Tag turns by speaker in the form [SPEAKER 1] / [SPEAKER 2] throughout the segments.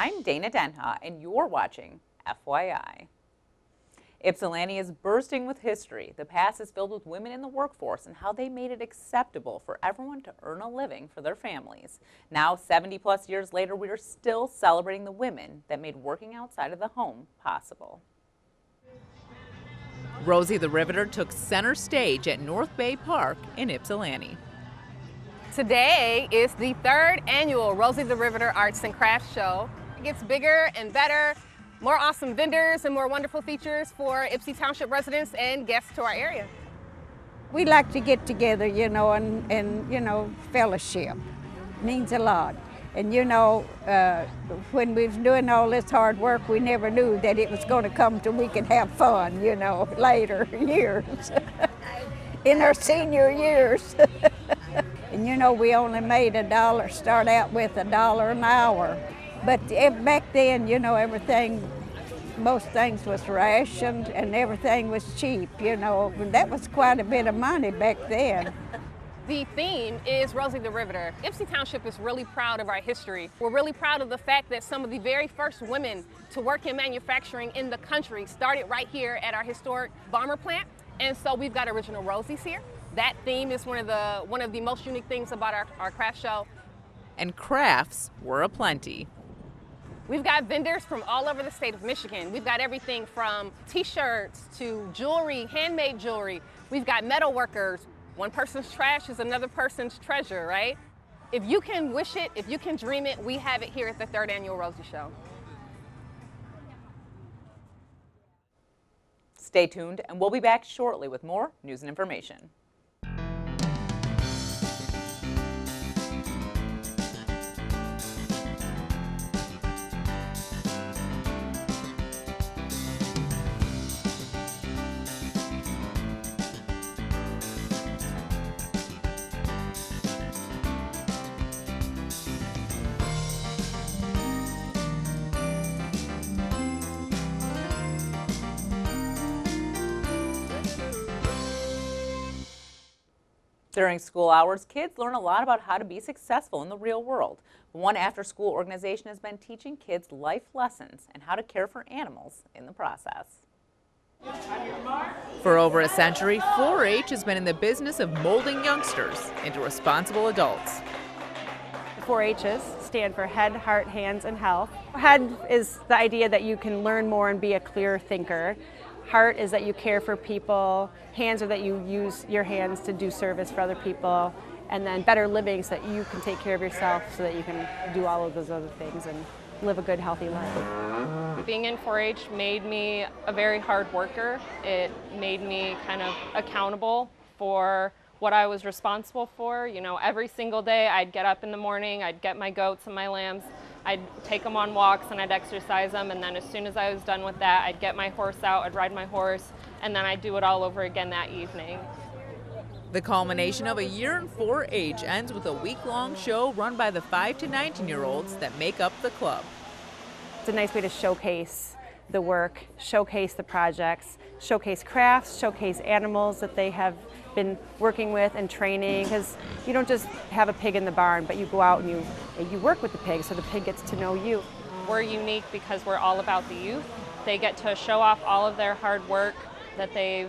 [SPEAKER 1] I'm Dana Denha, and you're watching FYI. Ypsilanti is bursting with history. The past is filled with women in the workforce and how they made it acceptable for everyone to earn a living for their families. Now, 70+ years later, we are still celebrating the women that made working outside of the home possible. Rosie the Riveter took center stage at North Bay Park in Ypsilanti.
[SPEAKER 2] Today is the 3rd annual Rosie the Riveter Arts and Crafts Show. It gets bigger and better, more awesome vendors and more wonderful features for Ypsi Township residents and guests to our area.
[SPEAKER 3] We like to get together, and fellowship. Means a lot. And when we was doing all this hard work, we never knew that it was going to come till we could have fun, later years, in our senior years. And we only made $1, start out with $1 an hour. But back then, most things was rationed and everything was cheap, That was quite a bit of money back then.
[SPEAKER 2] The theme is Rosie the Riveter. Ypsi Township is really proud of our history. We're really proud of the fact that some of the very first women to work in manufacturing in the country started right here at our historic bomber plant. And so we've got original Rosies here. That theme is one of the most unique things about our craft show.
[SPEAKER 1] And crafts were aplenty.
[SPEAKER 2] We've got vendors from all over the state of Michigan. We've got everything from t-shirts to jewelry, handmade jewelry. We've got metal workers. One person's trash is another person's treasure, right? If you can wish it, if you can dream it, we have it here at the 3rd annual Rosie Show.
[SPEAKER 1] Stay tuned, and we'll be back shortly with more news and information. During school hours, kids learn a lot about how to be successful in the real world. One after-school organization has been teaching kids life lessons and how to care for animals in the process. For over a century, 4-H has been in the business of molding youngsters into responsible adults.
[SPEAKER 4] The 4-H's stand for Head, Heart, Hands, and Health. Head is the idea that you can learn more and be a clear thinker. Heart is that you care for people. Hands are that you use your hands to do service for other people. And then better living so that you can take care of yourself so that you can do all of those other things and live a good, healthy life.
[SPEAKER 5] Being in 4-H made me a very hard worker. It made me kind of accountable for what I was responsible for. Every single day I'd get up in the morning, I'd get my goats and my lambs, I'd take them on walks and I'd exercise them, and then as soon as I was done with that, I'd get my horse out, I'd ride my horse, and then I'd do it all over again that evening.
[SPEAKER 1] The culmination of a year in 4-H ends with a week-long show run by the 5 to 19-year-olds that make up the club.
[SPEAKER 4] It's a nice way to showcase the work, showcase the projects, showcase crafts, showcase animals that they have been working with and training, because you don't just have a pig in the barn, but you go out and you work with the pig so the pig gets to know you.
[SPEAKER 5] We're unique because we're all about the youth. They get to show off all of their hard work that they've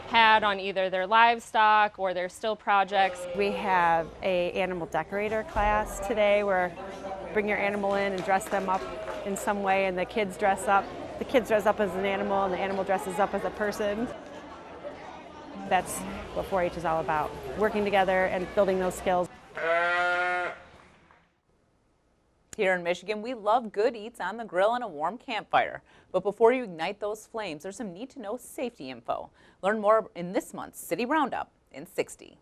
[SPEAKER 5] had on either their livestock or their still projects.
[SPEAKER 4] We have an animal decorator class today where bring your animal in and dress them up in some way, and the kids dress up. The kids dress up as an animal and the animal dresses up as a person. That's what 4-H is all about, working together and building those skills.
[SPEAKER 1] Here in Michigan, we love good eats on the grill and a warm campfire. But before you ignite those flames, there's some need-to-know safety info. Learn more in this month's City Roundup in 60.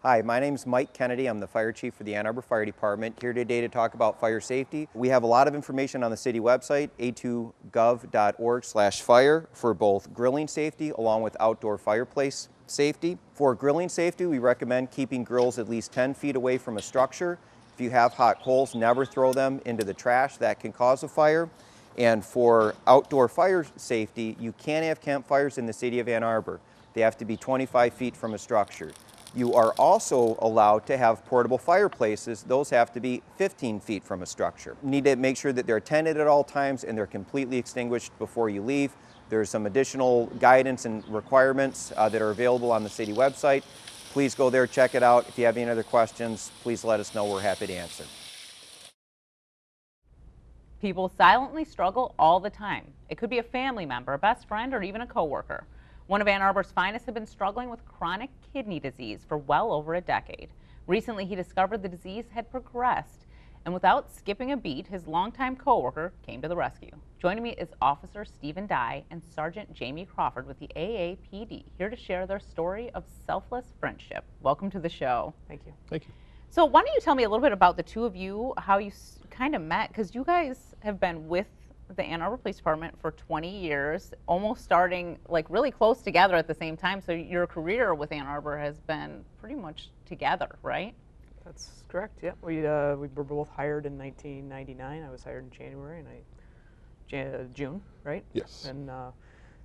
[SPEAKER 6] Hi, my name is Mike Kennedy. I'm the fire chief for the Ann Arbor Fire Department, here today to talk about fire safety. We have a lot of information on the city website, a2gov.org/fire, for both grilling safety along with outdoor fireplace safety. For grilling safety, we recommend keeping grills at least 10 feet away from a structure. If you have hot coals, never throw them into the trash. That can cause a fire. And for outdoor fire safety, you can't have campfires in the city of Ann Arbor. They have to be 25 feet from a structure. You are also allowed to have portable fireplaces. Those have to be 15 feet from a structure. You need to make sure that they're tended at all times and they're completely extinguished before you leave. There's some additional guidance and requirements that are available on the city website. Please go there, check it out. If you have any other questions, please let us know. We're happy to answer.
[SPEAKER 1] People silently struggle all the time. It could be a family member, a best friend, or even a coworker. One of Ann Arbor's finest had been struggling with chronic kidney disease for well over a decade. Recently, he discovered the disease had progressed, and without skipping a beat, his longtime coworker came to the rescue. Joining me is Officer Stephen Dye and Sergeant Jamie Crawford with the AAPD, here to share their story of selfless friendship. Welcome to the show.
[SPEAKER 7] Thank you.
[SPEAKER 8] Thank you.
[SPEAKER 1] So why don't you tell me a little bit about the two of you, how you kind of met, because you guys have been with the Ann Arbor Police Department for 20 years, almost starting like really close together at the same time. So your career with Ann Arbor has been pretty much together, right?
[SPEAKER 7] That's correct. Yeah, we were both hired in 1999. I was hired in January, and June, right?
[SPEAKER 8] Yes.
[SPEAKER 7] And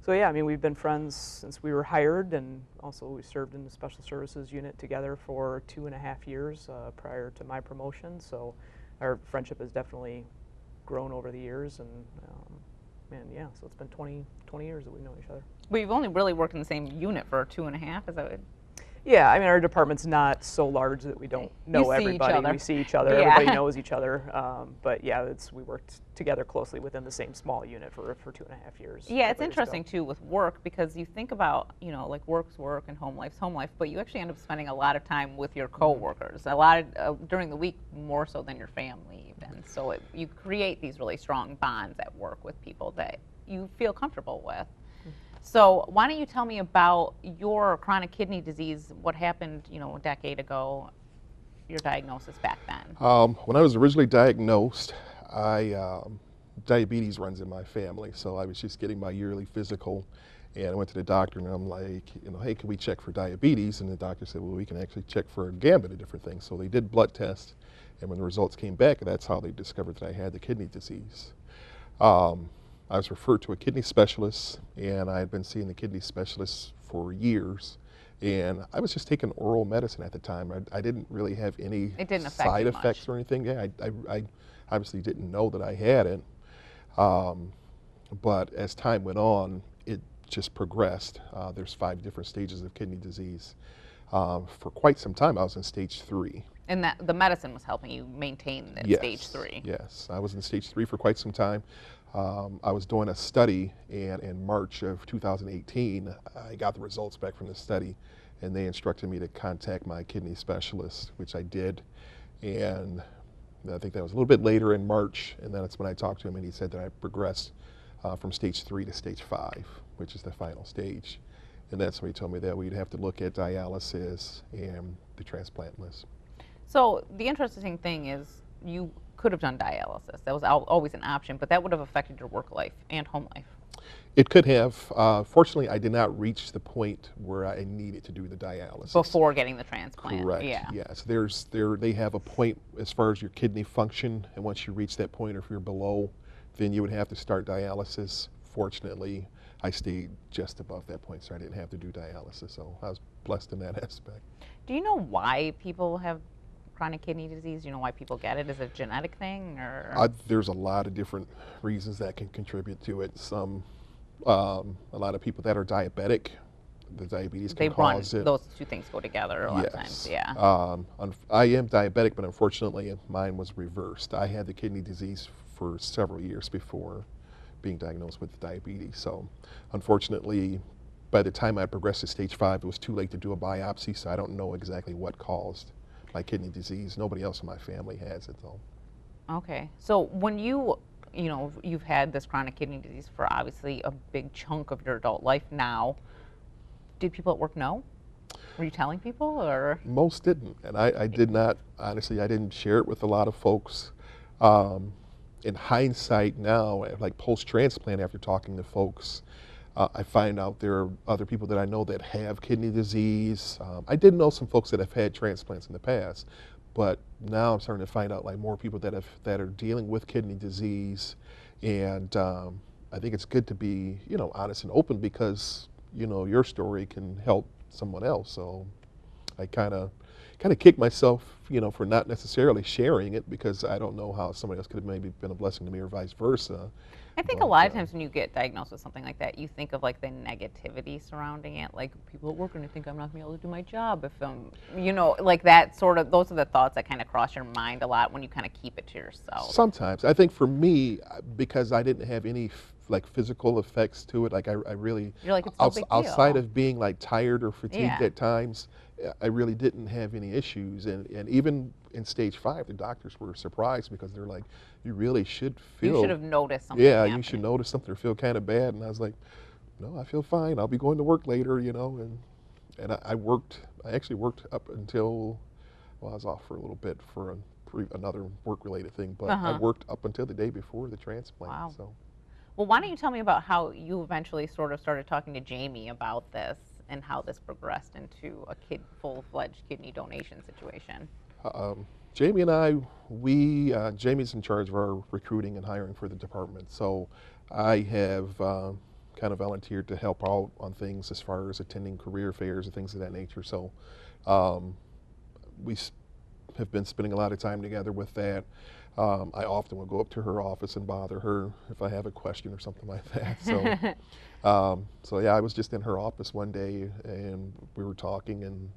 [SPEAKER 7] so yeah, I mean, we've been friends since we were hired, and also we served in the Special Services Unit together for 2.5 years prior to my promotion. So our friendship has definitely grown over the years, and yeah, so it's been 20 years that we've known each other.
[SPEAKER 1] Well, you've only really worked in the same unit for 2.5, is that what?
[SPEAKER 7] Yeah, I mean, our department's not so large that we don't know everybody. We see each other.
[SPEAKER 1] Yeah.
[SPEAKER 7] Everybody knows each other. But yeah, we worked together closely within the same small unit for 2.5 years.
[SPEAKER 1] Yeah, it's interesting too with work, because you think about, you know, like work's work and home life's home life, but you actually end up spending a lot of time with your coworkers, a lot of, during the week, more so than your family even. So you create these really strong bonds at work with people that you feel comfortable with. So why don't you tell me about your chronic kidney disease, what happened, you know, a decade ago, your diagnosis back then?
[SPEAKER 8] When I was originally diagnosed, diabetes runs in my family, so I was just getting my yearly physical, and I went to the doctor and I'm like, you know, hey, can we check for diabetes? And the doctor said, well, we can actually check for a gambit of different things. So they did blood tests, and when the results came back, that's how they discovered that I had the kidney disease. I was referred to a kidney specialist, and I had been seeing the kidney specialist for years, and I was just taking oral medicine at the time. I didn't really have any side effects or anything. Yeah, I obviously didn't know that I had it, but as time went on, it just progressed. There's 5 different stages of kidney disease. For quite some time, I was in stage 3.
[SPEAKER 1] And that the medicine was helping you maintain that stage 3.
[SPEAKER 8] Yes, I was in stage 3 for quite some time. I was doing a study, and in March of 2018, I got the results back from the study, and they instructed me to contact my kidney specialist, which I did. And I think that was a little bit later in March, and then that's when I talked to him, and he said that I progressed from stage 3 to stage 5, which is the final stage. And that's when he told me that we'd have to look at dialysis and the transplant list.
[SPEAKER 1] So the interesting thing is you could have done dialysis. That was always an option, but that would have affected your work life and home life.
[SPEAKER 8] It could have. Fortunately, I did not reach the point where I needed to do the dialysis.
[SPEAKER 1] Before getting the transplant.
[SPEAKER 8] Correct.
[SPEAKER 1] Yeah.
[SPEAKER 8] Yes. They have a point as far as your kidney function, and once you reach that point, or if you're below, then you would have to start dialysis. Fortunately, I stayed just above that point, so I didn't have to do dialysis. So I was blessed in that aspect.
[SPEAKER 1] Do you know why people have chronic kidney disease? Do you know why people get it? Is it a genetic thing, or?
[SPEAKER 8] There's a lot of different reasons that can contribute to it. A lot of people that are diabetic, the diabetes can cause it.
[SPEAKER 1] Those two things go together a lot of times. Yeah.
[SPEAKER 8] I am diabetic, but unfortunately mine was reversed. I had the kidney disease for several years before being diagnosed with diabetes. So unfortunately, by the time I progressed to stage 5, it was too late to do a biopsy, so I don't know exactly what caused my kidney disease. Nobody else in my family has it though.
[SPEAKER 1] Okay. So when you've had this chronic kidney disease for obviously a big chunk of your adult life now, did people at work know? Were you telling people, or?
[SPEAKER 8] Most didn't, and I did not, honestly, I didn't share it with a lot of folks. In hindsight now, like post-transplant, after talking to folks, I find out there are other people that I know that have kidney disease. I did know some folks that have had transplants in the past, but now I'm starting to find out like more people that are dealing with kidney disease, And I think it's good to be, you know, honest and open, because, you know, your story can help someone else. So I kind of kick myself, you know, for not necessarily sharing it, because I don't know how somebody else could have maybe been a blessing to me or vice versa.
[SPEAKER 1] I think a lot of times when you get diagnosed with something like that, you think of like the negativity surrounding it. Like, people at work are going to think I'm not going to be able to do my job if I'm, you know, like that sort of, those are the thoughts that kind of cross your mind a lot when you kind of keep it to yourself.
[SPEAKER 8] Sometimes. I think for me, because I didn't have any like physical effects to it, like I really,
[SPEAKER 1] You're like, it's no big deal.
[SPEAKER 8] outside of being like tired or fatigued
[SPEAKER 1] Yeah.
[SPEAKER 8] at times, I really didn't have any issues. And even in stage 5, the doctors were surprised, because they're like, you really should feel.
[SPEAKER 1] You should have noticed something.
[SPEAKER 8] Yeah,
[SPEAKER 1] happening.
[SPEAKER 8] you should notice something or feel kind of bad. And I was like, no, I feel fine. I'll be going to work later, you know. And I actually worked up until, well, I was off for a little bit for another work-related thing, but I worked up until the day before the transplant.
[SPEAKER 1] Wow.
[SPEAKER 8] So.
[SPEAKER 1] Well, why don't you tell me about how you eventually sort of started talking to Jamie about this and how this progressed into a full-fledged kidney donation situation?
[SPEAKER 8] Jamie and I, Jamie's in charge of our recruiting and hiring for the department, so I have kind of volunteered to help out on things as far as attending career fairs and things of that nature. So we have been spending a lot of time together with that. I often will go up to her office and bother her if I have a question or something like that. So, so yeah, I was just in her office one day and we were talking, and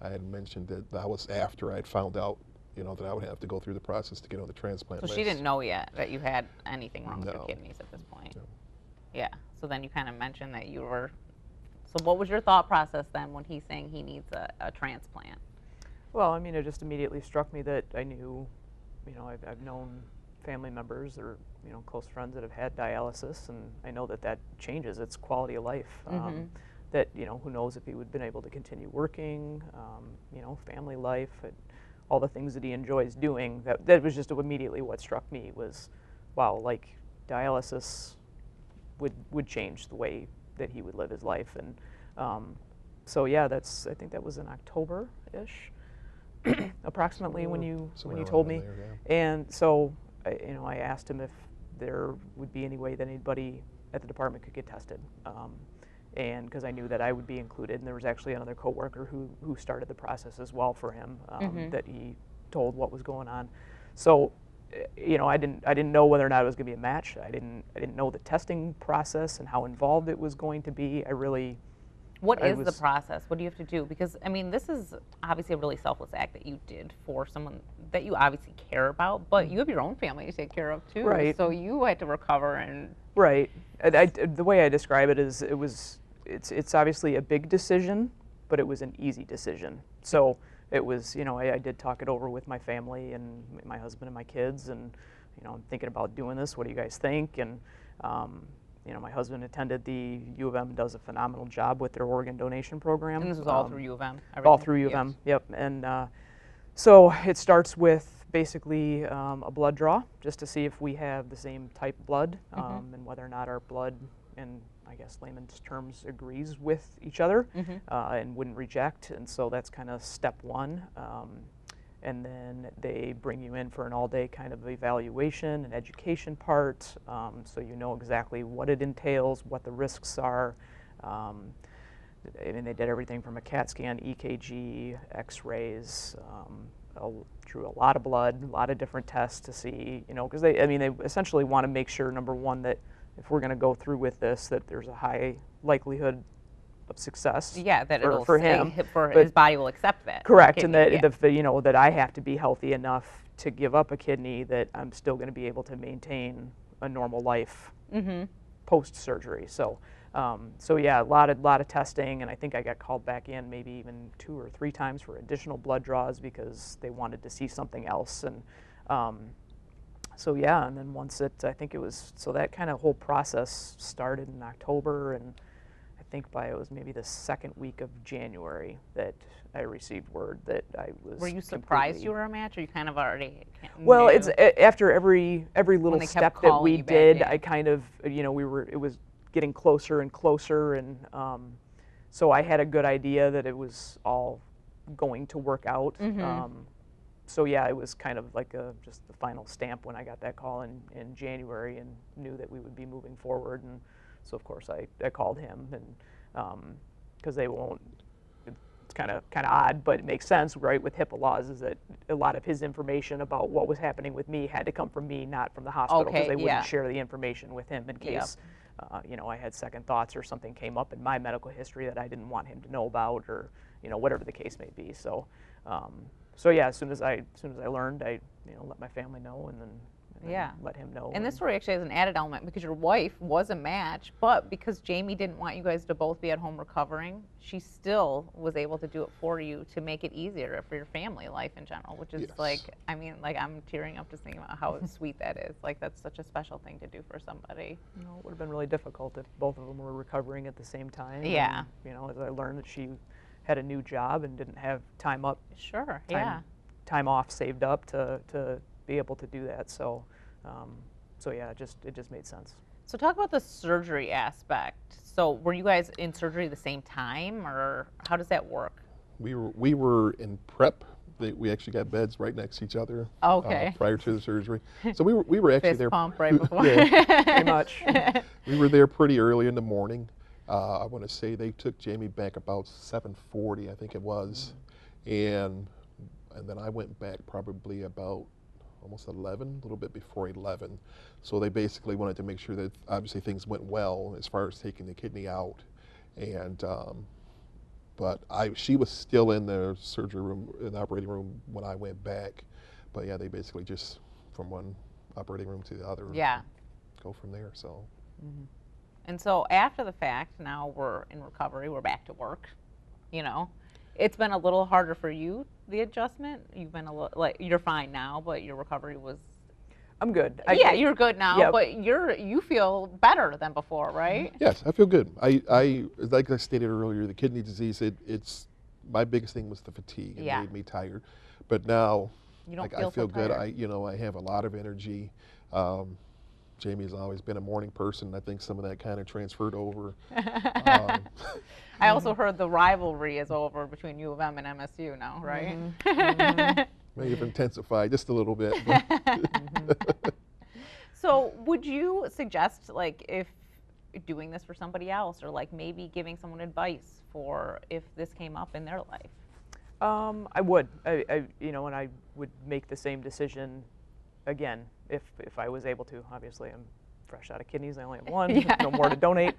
[SPEAKER 8] I had mentioned that was after I'd found out, you know, that I would have to go through the process to get on the transplant list.
[SPEAKER 1] So she didn't know yet that you had anything wrong with your
[SPEAKER 8] No.
[SPEAKER 1] kidneys at this point?
[SPEAKER 8] No.
[SPEAKER 1] Yeah. So then you kind of mentioned that you were, so what was your thought process then when he's saying he needs a transplant?
[SPEAKER 7] Well, I mean, it just immediately struck me that I knew, you know, I've known family members or, you know, close friends that have had dialysis, and I know that changes its quality of life. That, you know, who knows if he would have been able to continue working, you know, family life, all the things that he enjoys doing. That was just immediately what struck me was, wow, like dialysis would change the way that he would live his life. And so yeah, I think that was in October-ish. Approximately when you told me.
[SPEAKER 8] There, yeah.
[SPEAKER 7] And so you know, I asked him if there would be any way that anybody at the department could get tested, and because I knew that I would be included, and there was actually another coworker who started the process as well for him, that he told what was going on. So you know, I didn't know whether or not it was going to be a match. I didn't know the testing process and how involved it was going to be.
[SPEAKER 1] What is the process? What do you have to do? Because, I mean, this is obviously a really selfless act that you did for someone that you obviously care about, but you have your own family to take care of too.
[SPEAKER 7] Right.
[SPEAKER 1] So you had to recover and...
[SPEAKER 7] Right. The way I describe it is it's obviously a big decision, but it was an easy decision. So it was, you know, I did talk it over with my family and my husband and my kids, and, you know, I'm thinking about doing this. What do you guys think? And, you know, my husband attended the U of M, does a phenomenal job with their organ donation program.
[SPEAKER 1] And this was all through U of M?
[SPEAKER 7] All through U of M, yep. And so it starts with basically a blood draw, just to see if we have the same type blood, and whether or not our blood, in I guess layman's terms, agrees with each other and wouldn't reject. And so that's kind of step one. And then they bring you in for an all-day kind of evaluation and education part, so you know exactly what it entails, what the risks are. I mean, they did everything from a CAT scan, EKG, X-rays, drew a lot of blood, a lot of different tests to see, you know, because they essentially want to make sure, number one, that if we're going to go through with this, that there's a high likelihood of success.
[SPEAKER 1] Yeah, that
[SPEAKER 7] for him,
[SPEAKER 1] his body will accept that.
[SPEAKER 7] Correct, and that you know, that I have to be healthy enough to give up a kidney, that I'm still going to be able to maintain a normal life post surgery. So, so yeah, a lot of testing, and I think I got called back in maybe even 2 or 3 times for additional blood draws because they wanted to see something else. And so yeah, and then I think it was, so that kind of whole process started in October, and I think it was maybe the second week of January that I received word that I was.
[SPEAKER 1] Were you surprised you were a match, or you kind of already
[SPEAKER 7] Well,
[SPEAKER 1] knew?
[SPEAKER 7] it's after every little step that we did, I kind of, you know, it was getting closer and closer, and so I had a good idea that it was all going to work out. so yeah, it was kind of like just the final stamp when I got that call in January and knew that we would be moving forward. And so of course I called him, and because they won't. It's kind of odd, but it makes sense, right? With HIPAA laws, is that a lot of his information about what was happening with me had to come from me, not from the hospital, because
[SPEAKER 1] Okay,
[SPEAKER 7] they wouldn't
[SPEAKER 1] yeah.
[SPEAKER 7] share the information with him in case, you know, I had second thoughts or something came up in my medical history that I didn't want him to know about, or you know, whatever the case may be. So, so yeah, as soon as I learned, I let my family know, and then
[SPEAKER 1] Yeah.
[SPEAKER 7] let him know.
[SPEAKER 1] And this story actually has an added element because your wife was a match, but because Jamie didn't want you guys to both be at home recovering, she still was able to do it for you to make it easier for your family life in general, which is
[SPEAKER 8] Yes.
[SPEAKER 1] like, I mean, like I'm tearing up just thinking about how sweet that is. Like that's such a special thing to do for somebody.
[SPEAKER 7] You know, it would have been really difficult if both of them were recovering at the same time.
[SPEAKER 1] Yeah.
[SPEAKER 7] And, you know, as I learned that she had a new job and didn't have time
[SPEAKER 1] Sure, yeah.
[SPEAKER 7] off saved up to be able to do that. So, so yeah, it just made sense.
[SPEAKER 1] So talk about the surgery aspect. So were you guys in surgery at the same time, or how does that work?
[SPEAKER 8] We were in prep. We actually got beds right next to each other.
[SPEAKER 1] Okay.
[SPEAKER 8] Prior to the surgery, so we were actually
[SPEAKER 1] Fist
[SPEAKER 8] there.
[SPEAKER 1] pump right before.
[SPEAKER 8] Yeah,
[SPEAKER 7] Pretty much.
[SPEAKER 8] we were there pretty early in the morning. I want to say they took Jamie back about 7:40, I think it was, and then I went back probably about almost 11, a little bit before 11. So they basically wanted to make sure that obviously things went well as far as taking the kidney out, and but she was still in the surgery room, in the operating room when I went back. But yeah, they basically just from one operating room to the other.
[SPEAKER 1] Yeah.
[SPEAKER 8] Go from there. So.
[SPEAKER 1] Mm-hmm. And so after the fact, now we're in recovery, we're back to work, you know. It's been a little harder for you, the adjustment. You've been a little, like, you're fine now, but your recovery was...
[SPEAKER 7] I'm good.
[SPEAKER 1] Yeah, you're good now,
[SPEAKER 7] yeah.
[SPEAKER 1] but you feel better than before, right?
[SPEAKER 8] Yes, I feel good. I like I stated earlier, the kidney disease, it's my biggest thing was the fatigue. It
[SPEAKER 1] Yeah.
[SPEAKER 8] made me tired. But now,
[SPEAKER 1] You don't
[SPEAKER 8] like,
[SPEAKER 1] feel
[SPEAKER 8] I feel
[SPEAKER 1] so
[SPEAKER 8] good.
[SPEAKER 1] tired.
[SPEAKER 8] I have a lot of energy. Jamie's always been a morning person. I think some of that kind of transferred over.
[SPEAKER 1] I also heard the rivalry is over between U of M and MSU now, right?
[SPEAKER 8] May have intensified just a little bit.
[SPEAKER 1] So would you suggest, like, if doing this for somebody else, or like maybe giving someone advice for if this came up in their life?
[SPEAKER 7] I would. You know, and I would make the same decision again if I was able to. Obviously, I'm fresh out of kidneys. I only have one.
[SPEAKER 1] Yeah.
[SPEAKER 7] No more to donate.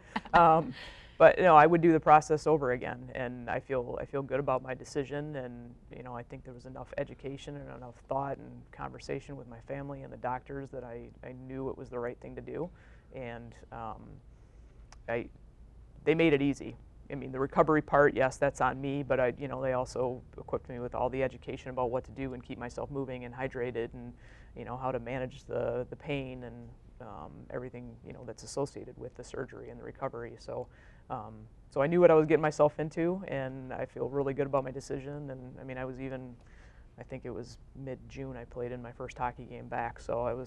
[SPEAKER 7] But you know, I would do the process over again, and I feel good about my decision. And you know, I think there was enough education and enough thought and conversation with my family and the doctors that I knew it was the right thing to do. And they made it easy. I mean, the recovery part, yes, that's on me, but you know, they also equipped me with all the education about what to do and keep myself moving and hydrated, and you know, how to manage the pain and everything, you know, that's associated with the surgery and the recovery. So, so I knew what I was getting myself into, and I feel really good about my decision. And I mean, I think it was mid-June I played in my first hockey game back. So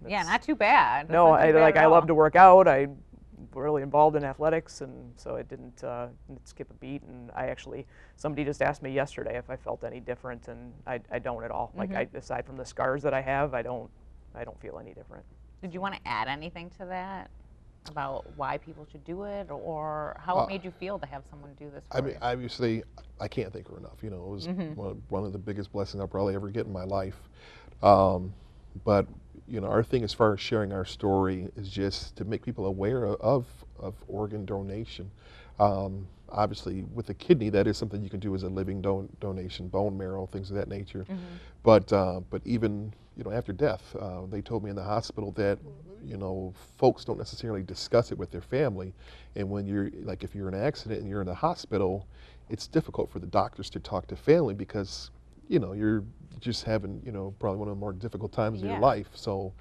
[SPEAKER 1] Yeah, not too bad.
[SPEAKER 7] No,
[SPEAKER 1] That's not too bad at
[SPEAKER 7] I
[SPEAKER 1] all.
[SPEAKER 7] love to work out. I'm really involved in athletics, and so it didn't skip a beat. And somebody just asked me yesterday if I felt any different, and I don't at all.
[SPEAKER 1] Mm-hmm.
[SPEAKER 7] Like, aside from the scars that I have, I don't feel any different.
[SPEAKER 1] Did you want to add anything to that about why people should do it, or how it made you feel to have someone do this for
[SPEAKER 8] I mean,
[SPEAKER 1] you?
[SPEAKER 8] obviously, I can't thank her enough. You know, it was one of the biggest blessings I'll probably ever get in my life. But you know, our thing as far as sharing our story is just to make people aware of organ donation. Obviously, with the kidney, that is something you can do as a living donation, bone marrow, things of that nature. But even, you know, after death, they told me in the hospital that, you know, folks don't necessarily discuss it with their family. And when you're, like, if you're in an accident and you're in the hospital, it's difficult for the doctors to talk to family because, you know, you're just having, you know, probably one of the more difficult times of your life. So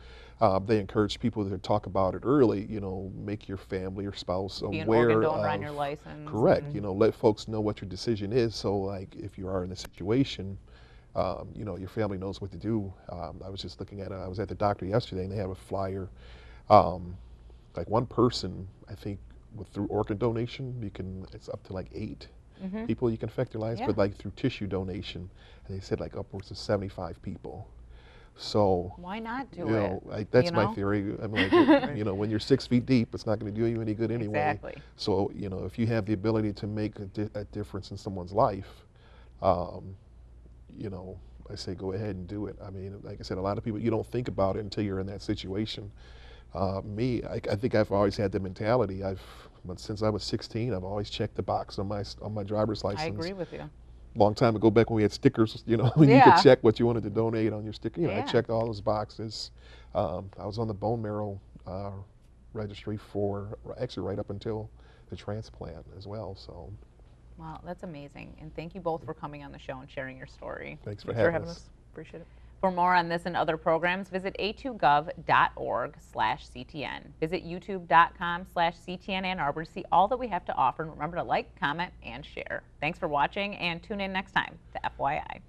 [SPEAKER 8] they encourage people to talk about it early, you know, make your family or spouse
[SPEAKER 1] Be an
[SPEAKER 8] aware
[SPEAKER 1] organ donor
[SPEAKER 8] of,
[SPEAKER 1] on your license.
[SPEAKER 8] correct, you know, let folks know what your decision is. So, like, if you are in a situation, you know, your family knows what to do. I was just looking at it. I was at the doctor yesterday, and they have a flyer. Like, one person, I think, through organ donation, it's up to like 8. people you can affect their lives, but like through tissue donation, and they said like upwards of 75 people. So
[SPEAKER 1] why not do
[SPEAKER 8] you know, that's my theory. I'm like, you know, when you're 6 feet deep, it's not going to do you any good anyway.
[SPEAKER 1] Exactly.
[SPEAKER 8] So you know, if you have the ability to make a difference in someone's life, you know, I say go ahead and do it. I mean, like I said, a lot of people, you don't think about it until you're in that situation. Me, I think I've always had the mentality. Since I was 16, I've always checked the box on my driver's license.
[SPEAKER 1] I agree with you.
[SPEAKER 8] Long time ago, back when we had stickers, you know, when you could check what you wanted to donate on your sticker. You know, I checked all those boxes. I was on the bone marrow registry for actually right up until the transplant as well. So.
[SPEAKER 1] Wow, that's amazing. And thank you both for coming on the show and sharing your story.
[SPEAKER 8] Thanks for having us.
[SPEAKER 7] Appreciate it.
[SPEAKER 1] For more on this and other programs, visit a2gov.org/CTN. Visit youtube.com/CTN Ann Arbor to see all that we have to offer. And remember to like, comment, and share. Thanks for watching, and tune in next time to FYI.